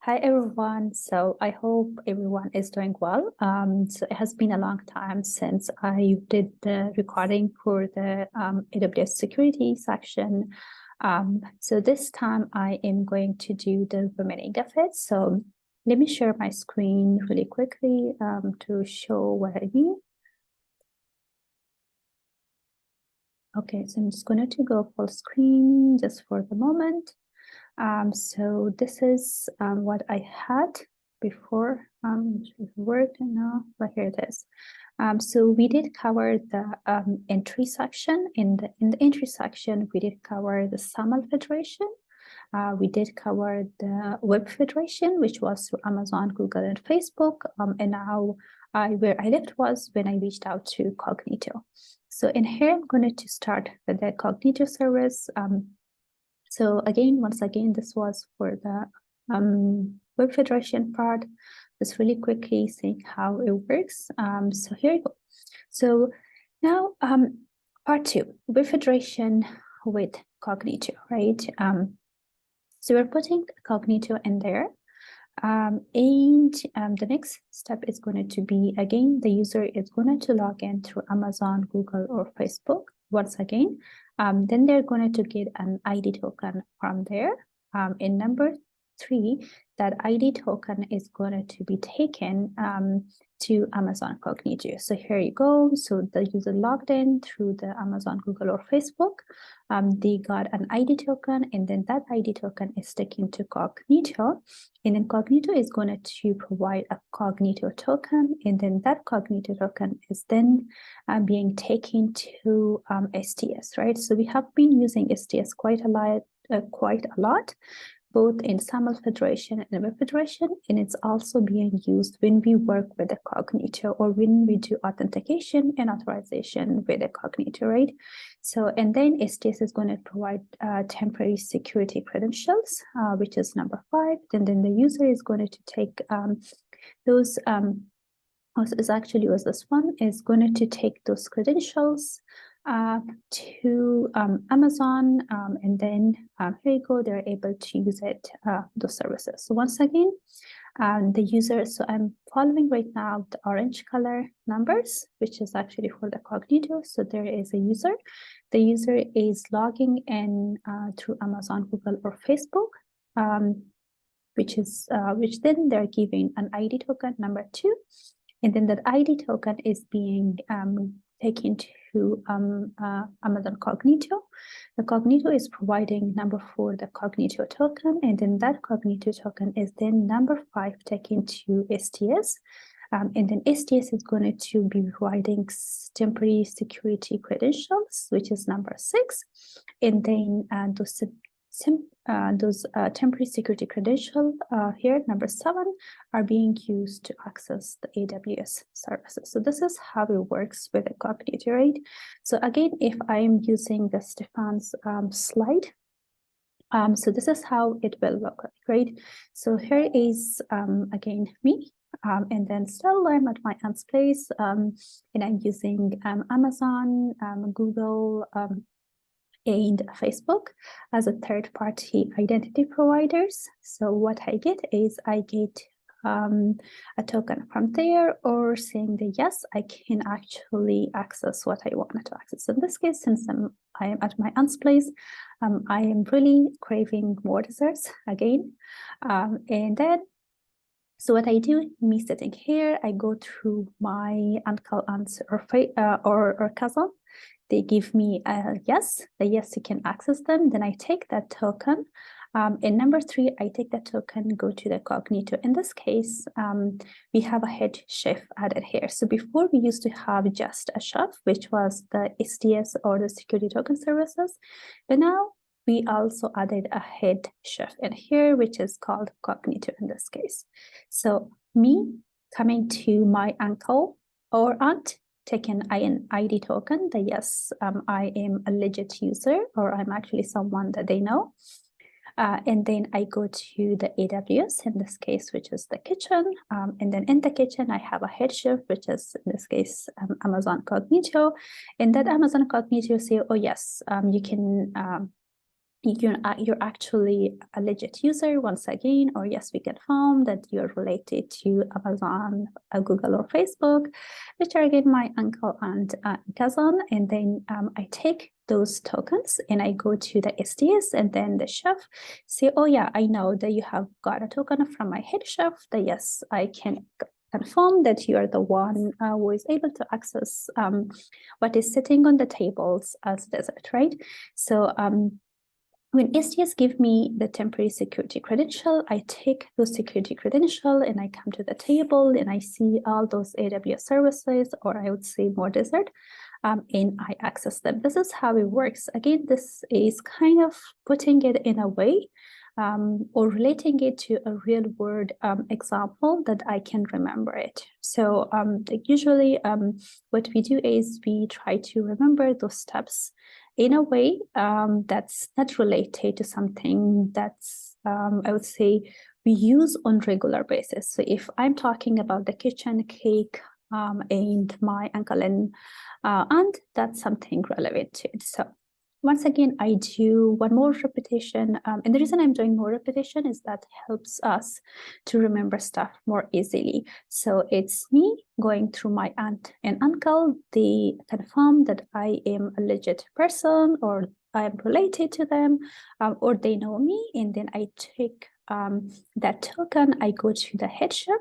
Hi everyone. So I hope everyone is doing well. So it has been a long time since I did the recording for the AWS security section. So this time I am going to do the remaining of it. So let me share my screen really quickly to show what I mean. Okay, so I'm just going to go full screen just for the moment. So this is what I had before. Worked now, but here it is. So we did cover the entry section. In the entry section, we did cover the SAML Federation. We did cover the Web Federation, which was through Amazon, Google, and Facebook. And now where I left was when I reached out to Cognito. So in here, I'm going to start with the Cognito service. So again, once again, this was for the Web Federation part. Just really quickly saying how it works. So here you go. So now part 2, Web Federation with Cognito, right? So we're putting Cognito in there. And the next step is going to be, again, the user is going to log in through Amazon, Google, or Facebook once again. Then they're going to get an ID token from there. In number 3, that ID token is going to be taken to Amazon Cognito. So here you go. So the user logged in through the Amazon, Google, or Facebook. They got an ID token, and then that ID token is taken to Cognito. And then Cognito is going to provide a Cognito token, and then that Cognito token is then being taken to STS, right? So we have been using STS quite a lot, both in SAML Federation and Web Federation, and it's also being used when we work with the Cognito or when we do authentication and authorization with the Cognito, right? So, and then STS is going to provide temporary security credentials, which is number 5. Then the user is going to take those, is actually was this one, is going to take those credentials to Amazon, and then here you go, they're able to use it, those services. So once again, the user, so I'm following right now the orange color numbers, which is actually for the Cognito. So there is a user. The user is logging in through Amazon, Google, or Facebook, which then they're giving an ID token number 2. And then that ID token is being taken to Amazon Cognito. The Cognito is providing number 4, the Cognito token, and then that Cognito token is then number 5 taken to STS. And then STS is going to be providing temporary security credentials, which is number 6. And then those temporary security credentials here, number 7, are being used to access the AWS services. So this is how it works with the Cognito, right? So again, if I'm using the Stefan's slide, so this is how it will look like, right? So here is, again, me. And then still I'm at my aunt's place, and I'm using Amazon, Google, and Facebook as a third-party identity providers. So what I get is I get a token from there, or saying that yes, I can actually access what I wanted to access. In this case, since I am at my aunt's place, I am really craving more desserts again. And then, so what I do, me sitting here, I go through my uncle, aunt, or cousin. They give me a yes, the yes, you can access them. Then I take that token. In number 3, I take that token, go to the Cognito. In this case, we have a head chef added here. So before we used to have just a chef, which was the STS or the security token services. But now we also added a head chef in here, which is called Cognito in this case. So me coming to my uncle or aunt, taking an ID token that yes, I am a legit user, or I'm actually someone that they know. And then I go to the AWS in this case, which is the kitchen. And then in the kitchen, I have a head chef, which is in this case, Amazon Cognito. And that Amazon Cognito say, oh yes, you can you're actually a legit user once again, or yes, we confirm that you're related to Amazon, Google, or Facebook, which are again my uncle and cousin. And then I take those tokens and I go to the SDS, and then the chef say, oh yeah, I know that you have got a token from my head chef, that yes, I can confirm that you are the one who is able to access what is sitting on the tables as dessert, right? So when SDS give me the temporary security credential, I take those security credential and I come to the table and I see all those AWS services, or I would say more desert, and I access them. This is how it works. Again, this is kind of putting it in a way or relating it to a real world example that I can remember it. So usually what we do is we try to remember those steps in a way that's not related to something that's, I would say, we use on regular basis. So if I'm talking about the kitchen cake and my uncle and aunt, that's something relevant to it. So once again, I do one more repetition. And the reason I'm doing more repetition is that helps us to remember stuff more easily. So it's me going through my aunt and uncle. They confirm that I am a legit person, or I am related to them, or they know me. And then I take that token, I go to the head chef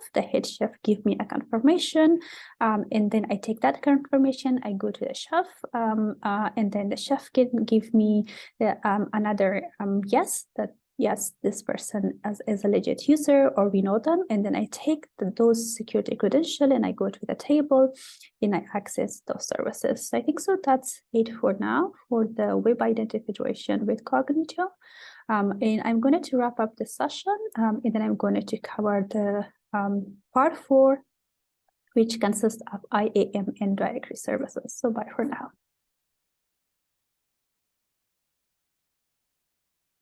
give me a confirmation, and then I take that confirmation, I go to the chef, and then the chef can give me the, another yes, that yes, this person is a legit user, or we know them, and then I take those security credential and I go to the table and I access those services. So I think so that's it for now for the Web Identity Federation with Cognito. And I'm going to wrap up the session, and then I'm going to cover the part 4, which consists of IAM and directory services. So bye for now.